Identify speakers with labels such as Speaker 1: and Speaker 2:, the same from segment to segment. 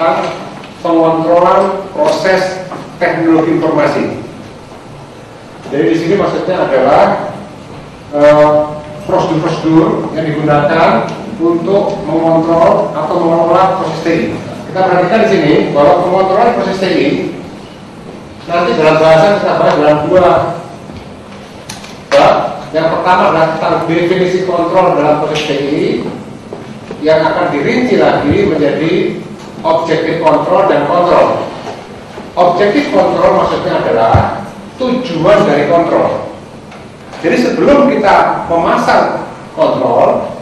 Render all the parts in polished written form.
Speaker 1: tentang pengontrolan proses teknologi informasi. Jadi di sini maksudnya adalah prosedur-prosedur yang digunakan untuk mengontrol atau mengelola proses TI. Kita perhatikan di sini bahwa pengontrolan proses TI nanti dalam bahasa kita bahas dalam dua bab. Yang pertama adalah tentang definisi kontrol dalam proses TI yang akan dirinci lagi menjadi objektif kontrol dan kontrol. Objektif kontrol maksudnya adalah tujuan dari kontrol. Jadi sebelum kita memasang kontrol,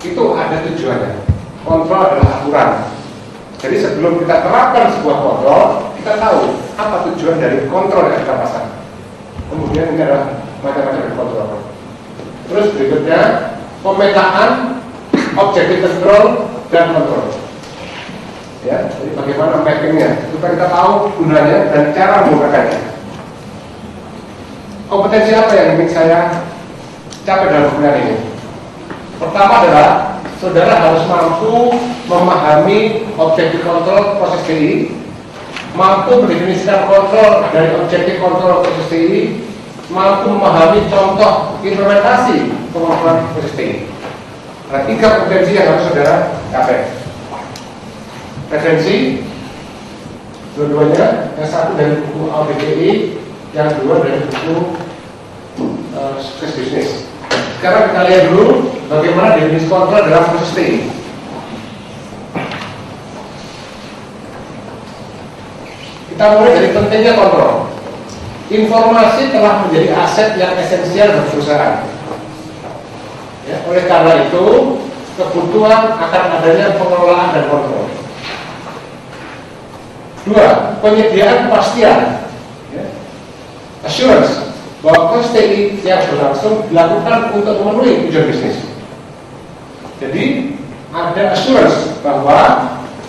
Speaker 1: itu ada tujuannya. Kontrol adalah aturan. Jadi sebelum kita terapkan sebuah kontrol, kita tahu apa tujuan dari kontrol yang kita pasang. Kemudian ini adalah macam-macam kontrol. Terus berikutnya pemetaan objektif kontrol dan kontrol. Ya, jadi bagaimana mappingnya supaya kita tahu gunanya dan cara menggunakannya. Kompetensi apa yang ingin saya capai dalam kuliah ini? Pertama adalah saudara harus mampu memahami objektif kontrol proses TI, mampu mendefinisikan kontrol dari objektif kontrol proses TI, mampu memahami contoh implementasi pengontrolan proses TI. Ada 3 kompetensi yang harus saudara capai. Referensi dua-duanya, yang satu dari buku ABDI, yang kedua dari buku Sukses Bisnis. Sekarang kita lihat dulu bagaimana definisi kontrol dalam proses TI. Kita mulai dari pentingnya kontrol. Informasi telah menjadi aset yang esensial bagi perusahaan. Ya, oleh karena itu, kebutuhan akan adanya pengelolaan dan kontrol. 2. Penyediaan kepastian, ya, assurance bahwa proses TI yang berlangsung dilakukan untuk memenuhi tujuan bisnis. Jadi ada assurance bahwa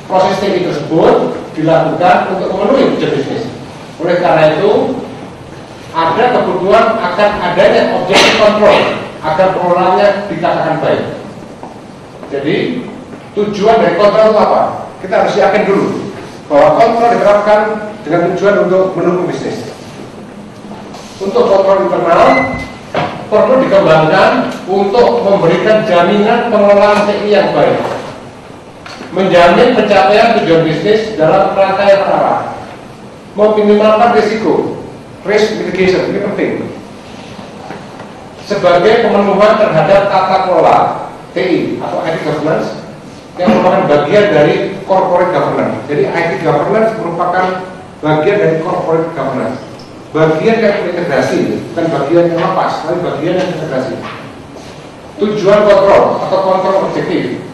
Speaker 1: proses TI tersebut dilakukan untuk memenuhi tujuan bisnis. Oleh karena itu ada kebutuhan akan adanya objektif kontrol agar pengelolaannya dikatakan baik. Jadi tujuan dari kontrol itu apa? Kita harus yakin dulu bahwa kontrol diterapkan dengan tujuan untuk mendukung bisnis. Untuk kontrol internal perlu dikembangkan untuk memberikan jaminan pengelolaan TI yang baik, menjamin pencapaian tujuan bisnis dalam kerangka yang terarah, meminimalkan risiko, risk mitigation, ini penting, sebagai pemenuhan terhadap tata kelola TI atau IT governance yang merupakan bagian dari corporate governance. Jadi IT governance merupakan bagian dari corporate governance, bagian yang integrasi, bukan bagian yang lepas, tapi bagian yang integrasi. Tujuan kontrol atau kontrol objektif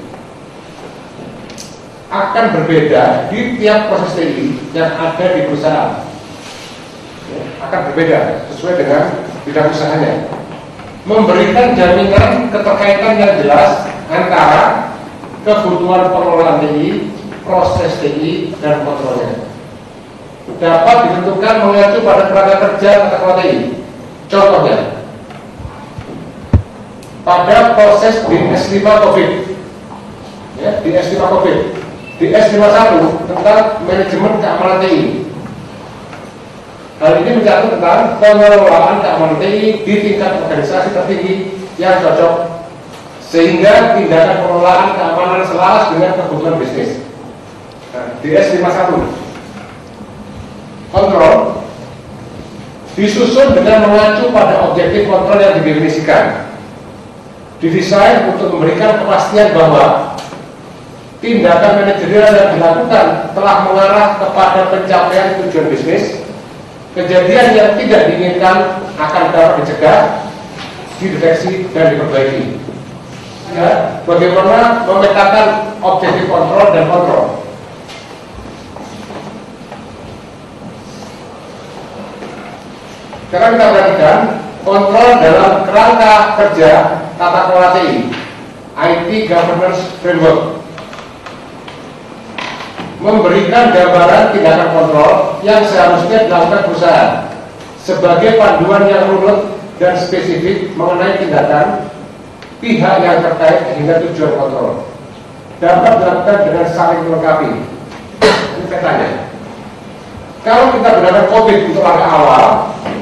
Speaker 1: akan berbeda di tiap proses TI yang ada di perusahaan. Ya, akan berbeda sesuai dengan bidang usahanya. Memberikan jaminan keterkaitan yang jelas antara kebutuhan pengelolaan TI, proses TI, dan kontrolnya. Dapat ditentukan mengacu pada kerangka kerja tata kelola TI. Contohnya, pada proses di S5 COVID, ya, di S5 COVID, di S51 tentang manajemen keamanan TI. Hal ini mencakup tentang pengelolaan keamanan TI di tingkat organisasi tertinggi yang cocok, sehingga tindakan pengelolaan keamanan selaras dengan kebutuhan bisnis. Nah, di S51 kontrol disusun dengan mengacu pada objektif kontrol yang didefinisikan, didesain untuk memberikan kepastian bahwa tindakan manajerial yang dilakukan telah mengarah kepada pencapaian tujuan bisnis. Kejadian yang tidak diinginkan akan dapat dicegah, dideteksi, dan diperbaiki. Ya, bagaimana memetakan objektif kontrol dan kontrol? Sekarang kita perhatikan kontrol dalam kerangka kerja tata kelola TI, IT Governance Framework, memberikan gambaran tindakan kontrol yang seharusnya dilakukan perusahaan sebagai panduan yang runut dan spesifik mengenai tindakan pihak yang terkait hingga tujuan kontrol. Dapat dilakukan dengan saling melengkapi. petanya. Kalau kita gunakan COVID untuk langkah awal,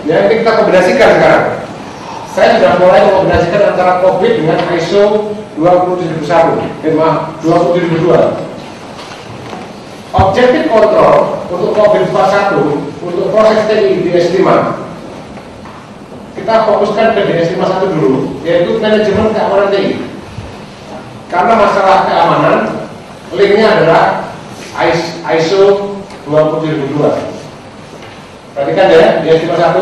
Speaker 1: ya ini kita kombinasikan sekarang. Saya sudah mulai mengombinasikan antara COVID dengan ISO 27001, 27002. Objektif kontrol untuk COVID-41 untuk proses TI DS5, kita fokuskan ke DS51 dulu, yaitu manajemen keamanan TI. Karena masalah keamanan, linknya adalah ISO 27002. Perhatikan ya, DS51.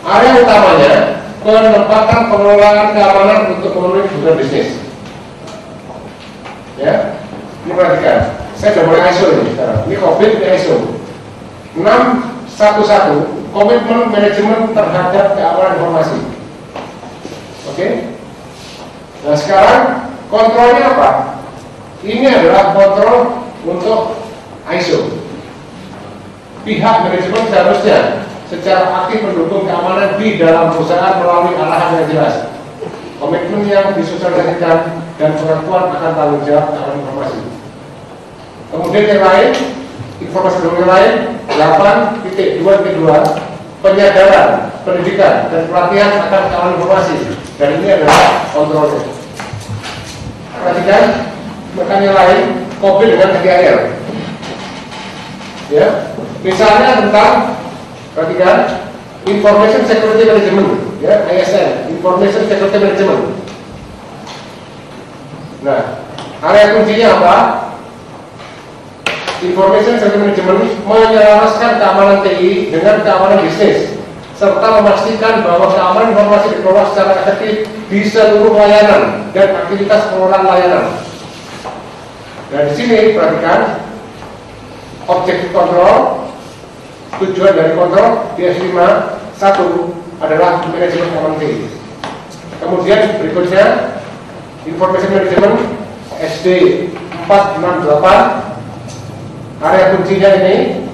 Speaker 1: Area utamanya penempatan pengelolaan keamanan untuk memenuhi kebutuhan bisnis. Ya, ini perhatikan. Saya sudah mulai ISO ini sekarang. Ini COVID ini ISO 611, komitmen manajemen terhadap keamanan informasi. Oke. Nah sekarang kontrolnya apa? Ini adalah kontrol untuk ISO. Pihak manajemen seharusnya secara aktif mendukung keamanan di dalam perusahaan melalui arahan yang jelas, komitmen yang disosialisasikan, dan pengakuan akan tanggung jawab keamanan informasi. Kemudian yang lain, informasi yang lain, 8.2.2, penyadaran, pendidikan, dan pelatihan akan keamanan informasi. Dan ini adalah kontrolnya. Perhatikan, rekan yang lain, COVID dengan TGIR. Ya, misalnya tentang perhatikan Information Security Management, ya, ISM, Information Security Management. Nah, area kuncinya apa? Information Security Management menyelaraskan keamanan TI dengan keamanan bisnis, serta memastikan bahwa keamanan informasi dikelola secara efektif di seluruh layanan dan aktivitas pengelolaan layanan. Dan di sini perhatikan objektif kontrol. Tujuan dari kontrol DS5 1 adalah manajemen keamanan TI. Kemudian berikutnya Information Management SD 468. Area kuncinya ini,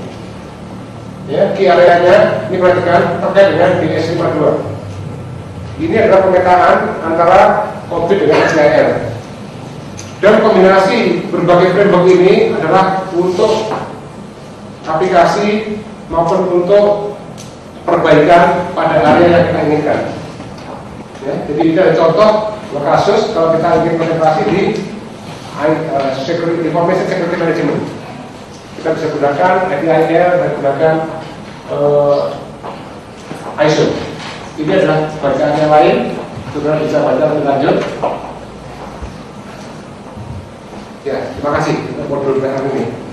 Speaker 1: ya, key areanya ini perhatikan terkait dengan DS52. Ini adalah pemetaan antara COVID dengan SDR. Dan kombinasi berbagai framework ini adalah untuk aplikasi maupun untuk perbaikan pada area yang kita inginkan. Ya, jadi ini ada contoh kasus kalau kita ingin konsentrasi di Information Security Management. Kita bisa gunakan IDIL dan gunakan ISO. Ini adalah bacaan yang lain, saudara bisa baca lebih lanjut. Ya, terima kasih untuk modul ini.